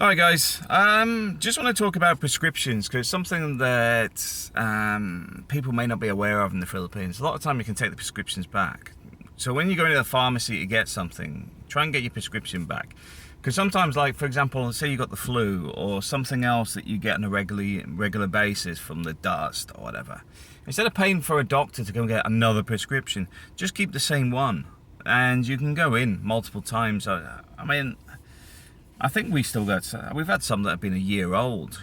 Alright guys, just want to talk about prescriptions because it's something that people may not be aware of in the Philippines. A lot of time you can take the prescriptions back. So when you go into the pharmacy to get something, try and get your prescription back. Because sometimes, like for example, say you got the flu or something else that you get on a regular basis from the dust or whatever. Instead of paying for a doctor to go and get another prescription, just keep the same one. And you can go in multiple times. I think we've had some that have been a year old,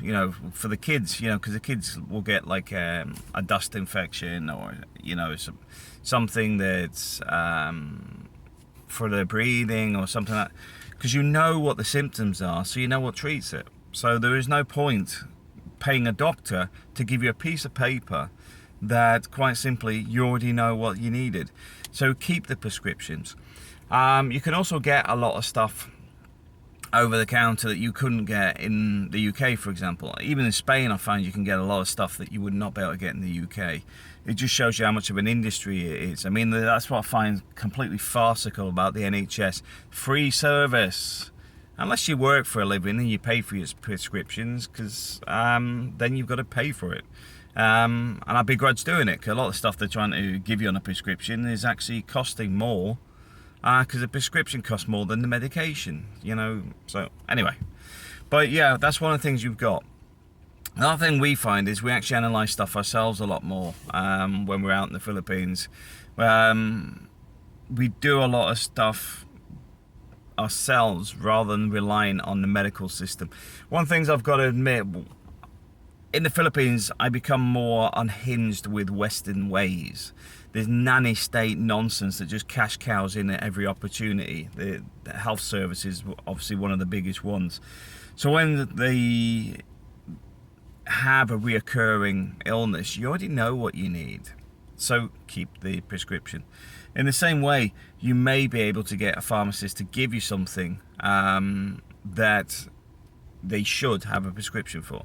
for the kids, because the kids will get like a dust infection or, something that's for their breathing or something like that, because you know what the symptoms are, so you know what treats it. So there is no point paying a doctor to give you a piece of paper that quite simply you already know what you needed. So keep the prescriptions. You can also get a lot of stuff over the counter that you couldn't get in the UK, for example. Even in Spain, I find you can get a lot of stuff that you would not be able to get in the UK. It just shows you how much of an industry it is. I mean, that's what I find completely farcical about the NHS. Free service. Unless you work for a living and you pay for your prescriptions, because then you've got to pay for it. And I begrudge doing it, because a lot of stuff they're trying to give you on a prescription is actually costing more, because the prescription costs more than the medication, so anyway. But yeah, that's one of the things you've got. Another thing we find is we actually analyse stuff ourselves a lot more when we're out in the Philippines. We do a lot of stuff ourselves rather than relying on the medical system. One of the things I've got to admit, in the Philippines, I become more unhinged with Western ways. There's nanny state nonsense that just cash cows in at every opportunity. The health service is obviously one of the biggest ones. So when they have a reoccurring illness, you already know what you need. So keep the prescription. In the same way, you may be able to get a pharmacist to give you something that they should have a prescription for.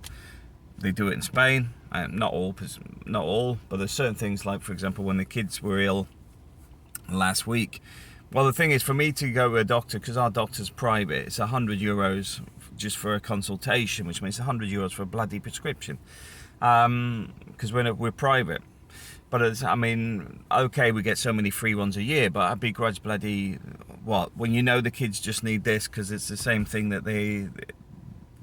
They do it in Spain, not all, but there's certain things, like for example when the kids were ill last week. Well, the thing is, for me to go to a doctor, because our doctor's private, it's €100 just for a consultation, which means €100 for a bloody prescription, because we're private. But okay, we get so many free ones a year, but I begrudge bloody what, when you know the kids just need this because it's the same thing that they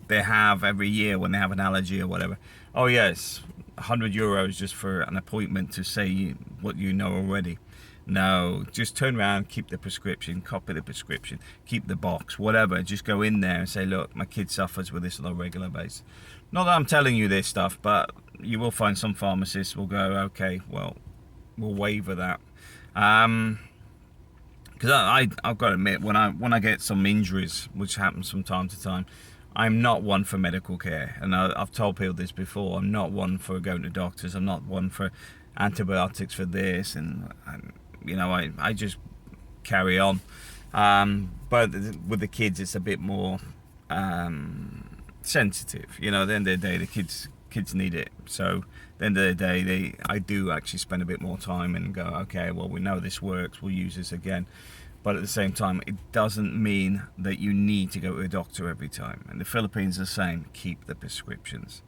have every year when they have an allergy or whatever. Oh yes, €100 just for an appointment to say what you know already. No, just turn around, keep the prescription, copy the prescription, keep the box, whatever. Just go in there and say, look, my kid suffers with this on a regular basis. Not that I'm telling you this stuff, but you will find some pharmacists will go, okay, well, we'll waiver that. Because I've got to admit, when I get some injuries, which happens from time to time, I'm not one for medical care, and I've told people this before. I'm not one for going to doctors. I'm not one for antibiotics for this, and I just carry on. But with the kids, it's a bit more sensitive. At the end of the day, the kids need it. So at the end of the day, I do actually spend a bit more time and go, okay, well, we know this works. We'll use this again. But at the same time, it doesn't mean that you need to go to a doctor every time. And the Philippines are saying, keep the prescriptions.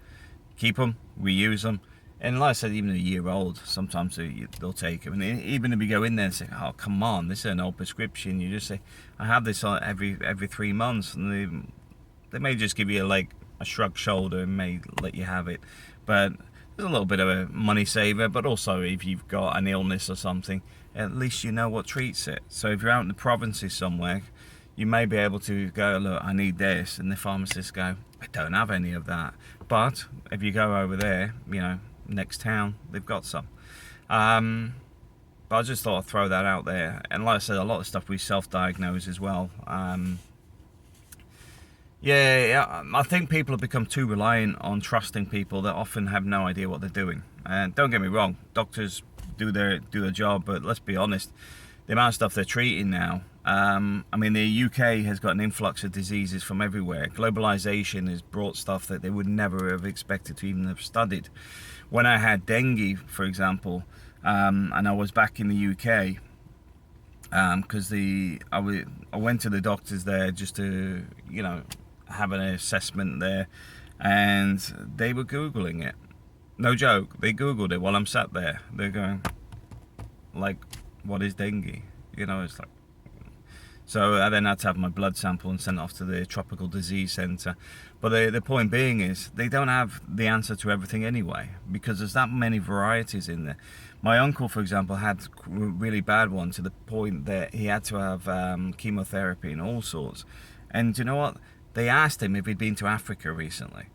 Keep them, reuse them. And like I said, even a year old, sometimes they'll take them. And even if you go in there and say, oh, come on, this is an old prescription. You just say, I have this every 3 months. And they may just give you a shrug shoulder and may let you have it. But there's a little bit of a money saver. But also, if you've got an illness or something, at least you know what treats it. So if you're out in the provinces somewhere, you may be able to go, look, I need this, and the pharmacists go, I don't have any of that. But if you go over there, next town, they've got some. But I just thought I'd throw that out there. And like I said, a lot of stuff we self-diagnose as well. Yeah, I think people have become too reliant on trusting people that often have no idea what they're doing. And don't get me wrong, doctors do their job, but let's be honest, the amount of stuff they're treating now. The UK has got an influx of diseases from everywhere. Globalization has brought stuff that they would never have expected to even have studied. When I had dengue, for example, and I was back in the UK, because I went to the doctors there just to have an assessment there, and they were Googling it. No joke, they Googled it while I'm sat there. They're going, like, what is dengue? You know, it's like... So I then had to have my blood sample and sent off to the Tropical Disease Centre. But the point being is, they don't have the answer to everything anyway, because there's that many varieties in there. My uncle, for example, had a really bad one to the point that he had to have chemotherapy and all sorts. And you know what? They asked him if he'd been to Africa recently.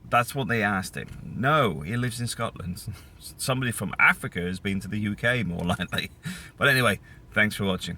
That's what they asked him. No, he lives in Scotland. Somebody from Africa has been to the UK, more likely. But anyway, thanks for watching.